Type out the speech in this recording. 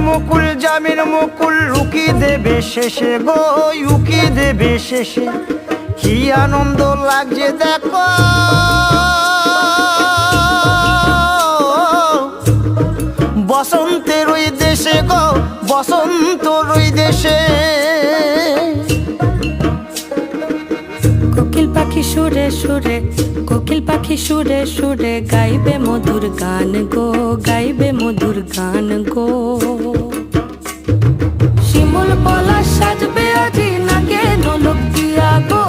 মুকুল জামির মুকুল উকি দেবে শেষে গো, উকি দেবে শেষে। কি আনন্দ লাগছে দেখো, বসন্তের ওই দেশে গো, বসন্তর ওই দেশে। কোকিল পাখি সুরে সুরে, কোকিল পাখি সুরে সুরে গাইবে মধুর গান গো, গাইবে মধুর গান গো। শিমুল পলাশ সাজবে আজি নাগে নোলক দিয়া গো,